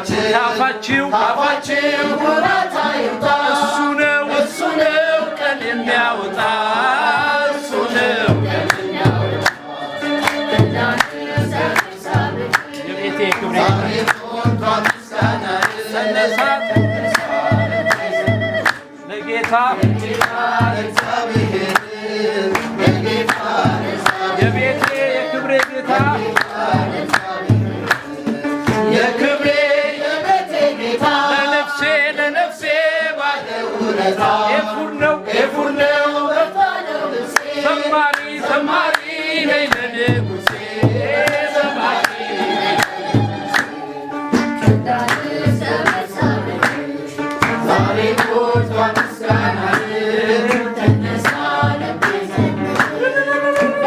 ካፋችሁ ኩራት አይውጣ እሱ ነው ቀን የሚያወጣ እሱ ነው ቀን የሚያወጣ የቤቴ ክብሬ ሰነሳት ለጌታ የቤቴ የክብሬ ጌታ የክብሬ የቤቴ ጌታ ለነፍሴ ባለውለታ ኤፉር ነው ዘማሪ ነኝ ለንጉሴ ዘማሪ ዛሬ ሞልቷል ምስጋናህ ተነሳ ልቤ ዘምር